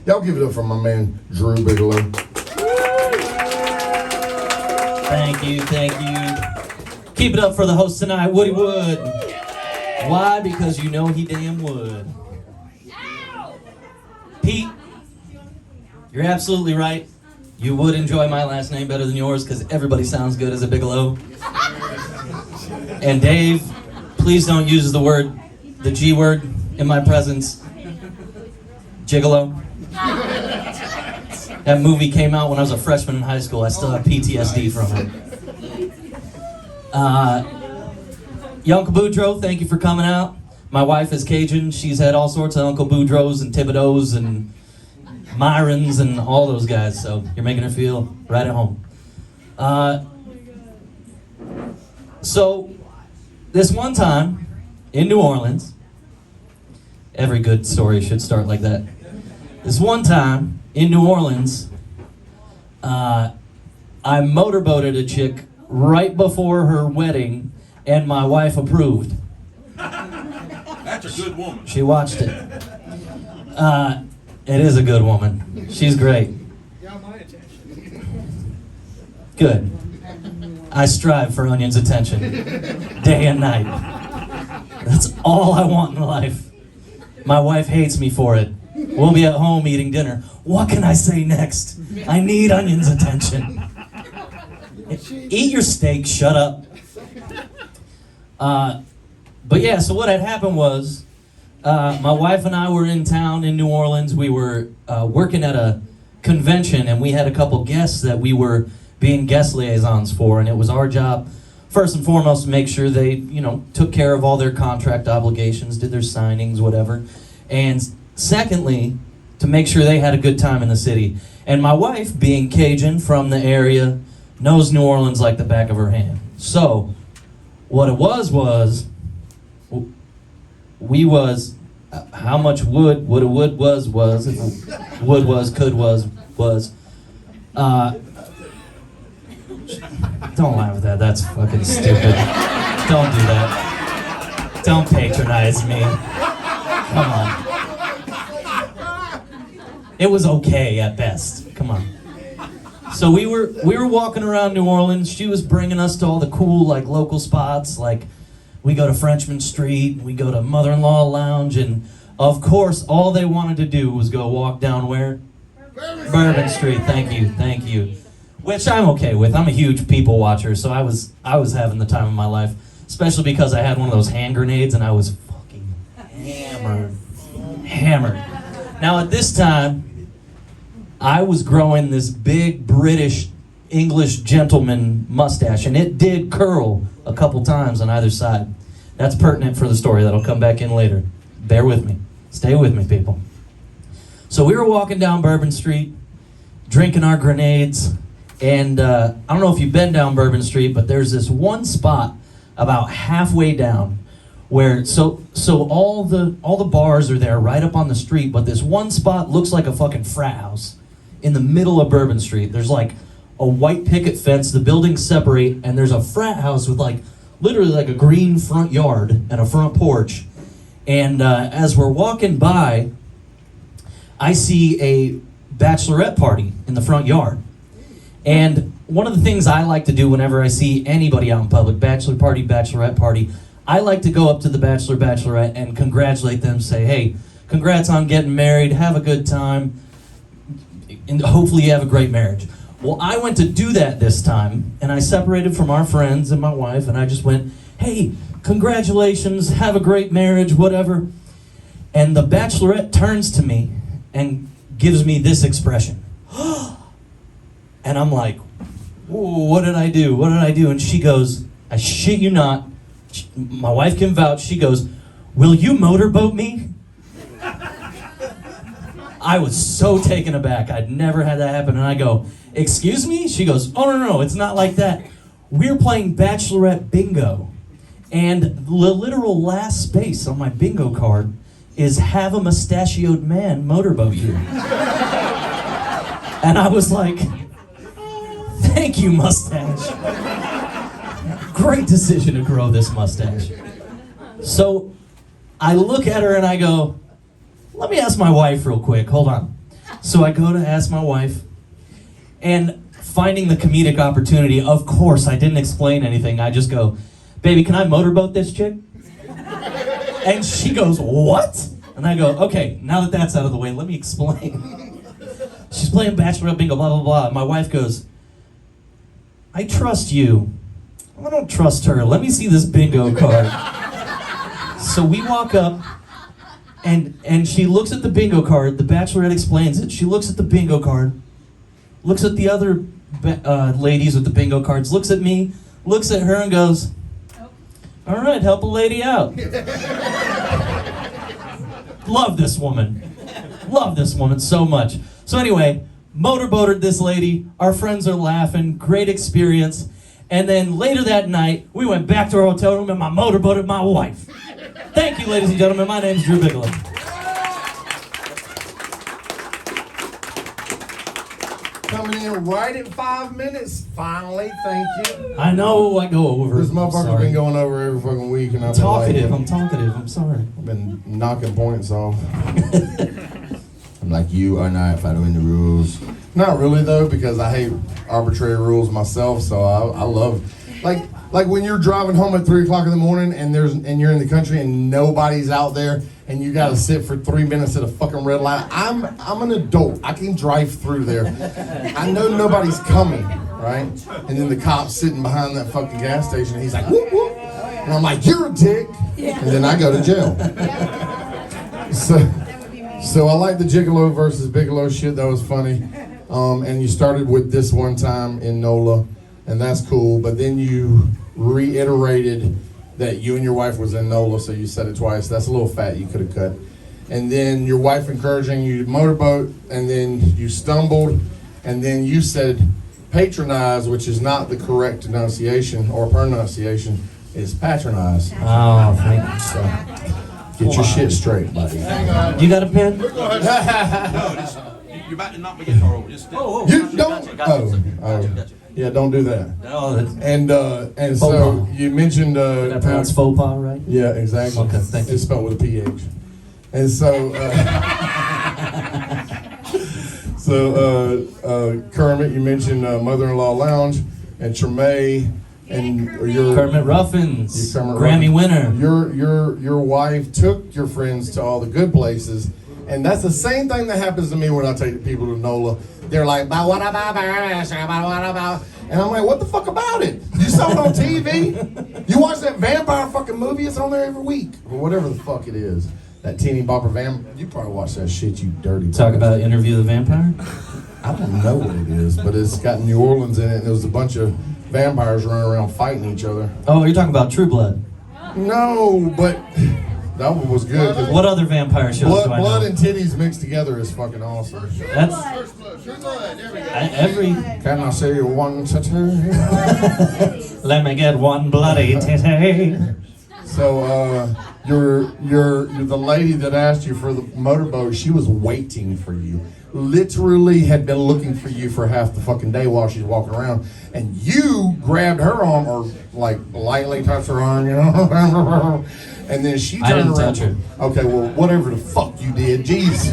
Y'all give it up for my man, Drew Bigalow. Thank you, thank you. Keep it up for the host tonight, Woody Wood. Why? Because you know he damn would. Pete, you're absolutely right. You would enjoy my last name better than yours because everybody sounds good as a Bigalow. And Dave, please don't use the G word in my presence. Gigolo. That movie came out when I was a freshman in high school. I still have PTSD from it. Uncle Boudreaux, thank you for coming out. My wife is Cajun. She's had all sorts of Uncle Boudreaux and Thibodeaux and Myrons and all those guys, so you're making her feel right at home. So, this one time in New Orleans, every good story should start like that. This one time in New Orleans, I motorboated a chick right before her wedding, and my wife approved. That's a good woman. She watched it. It is a good woman. She's great. Good. I strive for Onion's attention, day and night. That's all I want in life. My wife hates me for it. We'll be at home eating dinner. What can I say next? I need Onion's attention. Eat your steak, shut up. But yeah, so what had happened was, my wife and I were in town in New Orleans. We were working at a convention, and we had a couple guests that we were being guest liaisons for, and it was our job, first and foremost, to make sure they, took care of all their contract obligations, did their signings, whatever, and secondly, to make sure they had a good time in the city. And my wife, being Cajun from the area, knows New Orleans like the back of her hand. So, what it was, we was, how much wood, what a wood was, if wood was, could was, don't laugh at that, that's fucking stupid. Don't do that. Don't patronize me. Come on. It was okay at best, come on. So we were walking around New Orleans. She was bringing us to all the cool, local spots, we go to Frenchman Street, we go to Mother-in-Law Lounge, and of course, all they wanted to do was go walk down where? Bourbon Street, thank you. Which I'm okay with. I'm a huge people watcher, so I was having the time of my life, especially because I had one of those hand grenades and I was fucking hammered. Now at this time, I was growing this big British English gentleman mustache, and it did curl a couple times on either side. That's pertinent for the story. That'll come back in later. Bear with me. Stay with me, people. So we were walking down Bourbon Street, drinking our grenades, and I don't know if you've been down Bourbon Street, but there's this one spot about halfway down where, so all the bars are there right up on the street, but this one spot looks like a fucking frat house in the middle of Bourbon Street. There's a white picket fence, the buildings separate, and there's a frat house with literally a green front yard and a front porch. And as we're walking by, I see a bachelorette party in the front yard. And one of the things I like to do whenever I see anybody out in public, bachelor party, bachelorette party, I like to go up to the bachelor, bachelorette and congratulate them, say, hey, congrats on getting married, have a good time, and hopefully you have a great marriage. Well, I went to do that this time, and I separated from our friends and my wife, and I just went, hey, congratulations, have a great marriage, whatever. And the bachelorette turns to me and gives me this expression. And I'm like, what did I do? What did I do? And she goes, I shit you not, my wife can vouch, she goes, will you motorboat me? I was so taken aback. I'd never had that happen. And I go, excuse me? She goes, oh, no, it's not like that. We're playing Bachelorette Bingo. And the literal last space on my bingo card is have a mustachioed man motorboat you. And I was like, thank you, mustache. Great decision to grow this mustache. So I look at her and I go, let me ask my wife real quick, hold on. So I go to ask my wife, and finding the comedic opportunity, of course, I didn't explain anything. I just go, baby, can I motorboat this chick? And she goes, what? And I go, okay, now that that's out of the way, let me explain. She's playing Bachelorette Bingo, blah, blah, blah. My wife goes, I trust you. I don't trust her. Let me see this bingo card. So we walk up, and she looks at the bingo card. The Bachelorette explains it. She looks at the bingo card, looks at the other ladies with the bingo cards, looks at me, looks at her, and goes, all right, help a lady out. Love this woman. Love this woman so much. So anyway, motorboated this lady. Our friends are laughing. Great experience. And then later that night, we went back to our hotel room and I motorboated my wife. Thank you, ladies and gentlemen. My name's Drew Bigalow. Coming in right at 5 minutes. Finally, thank you. I know I go over. This motherfucker's been going over every fucking week, and I've been talkative. like, I'm talkative. I'm sorry. I've been knocking points off. I'm like, you are not following the rules. Not really though, because I hate arbitrary rules myself. So I love, like when you're driving home at 3 o'clock in the morning and you're in the country and nobody's out there and you gotta sit for 3 minutes at a fucking red light. I'm an adult. I can drive through there. I know nobody's coming, right? And then the cop's sitting behind that fucking gas station. And he's like, whoop whoop, and I'm like, you're a dick, and then I go to jail. So I like the Gigolo versus Bigalow shit. That was funny. And you started with this one time in NOLA, and that's cool. But then you reiterated that you and your wife was in NOLA, so you said it twice. That's a little fat. You could have cut. And then your wife encouraging you to motorboat, and then you stumbled, and then you said patronize, which is not the correct enunciation or pronunciation. Is patronize. Oh, thank you. So get your shit straight, buddy. You got a pen? No, you're about to knock my guitar over. Just You don't. Gotcha. Yeah, don't do that. Oh, that's, And Faux so pas. you mentioned. did I pronounce faux pas right? Yeah, exactly. Okay, thank you. It's spelled with a PH. And so, Kermit, you mentioned Mother-in-Law Lounge, and Tremaine, and your Kermit Ruffins, your Kermit Grammy Ruffins. winner. Your wife took your friends to all the good places, and that's the same thing that happens to me when I take people to NOLA. They're like, what about? And I'm like, what the fuck about it? You saw it on TV? You watch that vampire fucking movie? It's on there every week, or whatever the fuck it is. That teeny bopper vampire. You probably watch that shit, you dirty. Talk about Interview the Vampire? I don't know what it is, but it's got New Orleans in it, and there was a bunch of vampires running around fighting each other. Oh, you're talking about True Blood. No, but that one was good. 'Cause What other vampire shows do I know? blood and titties mixed together is fucking awesome. That's every. Can I say one tattoo? Let me get one bloody titty. So, you're the lady that asked you for the motorboat. She was waiting for you. Literally had been looking for you for half the fucking day while she's walking around, and you grabbed her arm or like lightly touched her arm, you know, and then she turned I didn't around. touch her. Okay, well, whatever the fuck you did, jeez.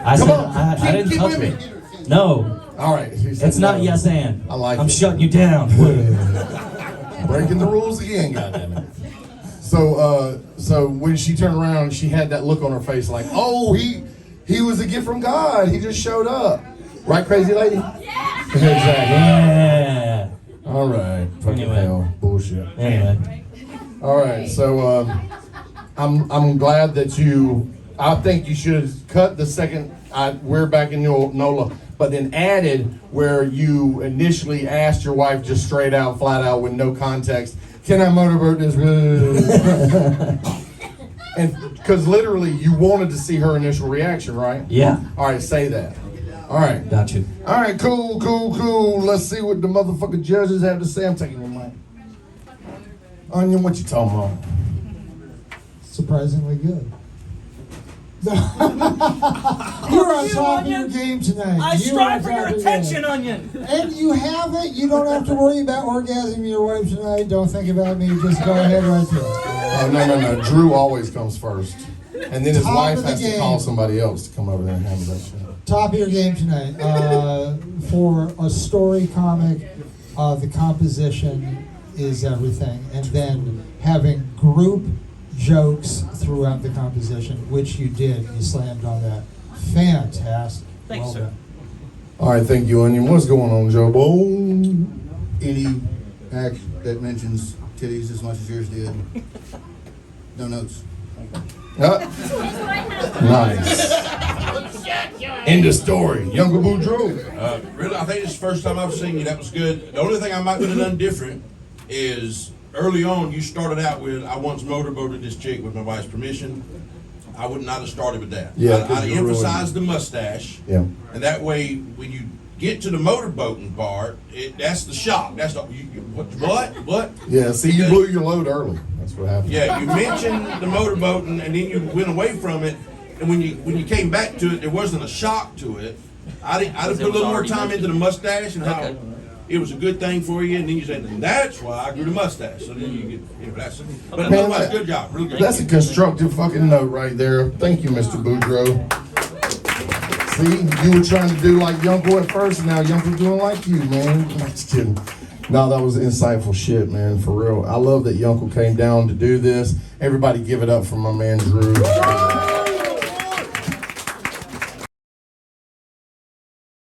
I Come said on, I didn't keep touch with her. No, All right, she said it's not no. yes and. I like I'm it. shutting you down. Breaking the rules again, goddammit. So when she turned around, she had that look on her face like, oh, he was a gift from God. He just showed up. Right, crazy lady? Yeah. Exactly. Yeah. All right. Fucking Anyway. hell. Bullshit. Anyway. All right. So I'm glad that I think you should have cut the second we're back in NOLA, but then added where you initially asked your wife just straight out, flat out, with no context, can I motorboat this? And because literally you wanted to see her initial reaction, right? Yeah. All right, say that. All right. Got you. All right, cool. Let's see what the motherfucking judges have to say. I'm taking your mic. Onion, what you talking about? Surprisingly good. You're on top of your game tonight. I You strive are for on your top of attention, game. Onion. And you have it. You don't have to worry about orgasming your wife tonight. Don't think about me. Just go ahead right there. Oh, no. Drew always comes first. And then his Top wife of the has to game. call somebody else to come over there and handle that shit. top of your game tonight. For a story comic, the composition is everything, and then having group jokes throughout the composition, which you did. You slammed on that. Fantastic. Thanks, Well sir. done. All right, thank you, Onion. What's going on, Joe Bo? Any act that mentions titties as much as yours did. No notes. Nice. End of story. Younger Boudreaux. Really, I think this is the first time I've seen you. That was good. The only thing I might have done different is early on you started out with, I once motorboated this chick with my wife's permission. I would not have started with that. Yeah, I'd emphasized the mustache. Yeah. And that way, when you get to the motorboating part, that's the shock. That's the, what? Yeah, see, you blew your load early. That's what happened. Yeah, you mentioned the motorboating, and then you went away from it. And when you came back to it, there wasn't a shock to it. I'd have put a little more time into the mustache and how it was a good thing for you. And then you said, and that's why I grew the mustache. So then you get, that's. But Man, otherwise, good job. Really good. That's a constructive fucking note right there. Thank you, Mr. Boudreaux. See, you were trying to do like Yunko at first, and now Yunko's doing like you, man. I'm just kidding. No, that was insightful shit, man, for real. I love that Yunko came down to do this. Everybody give it up for my man Drew.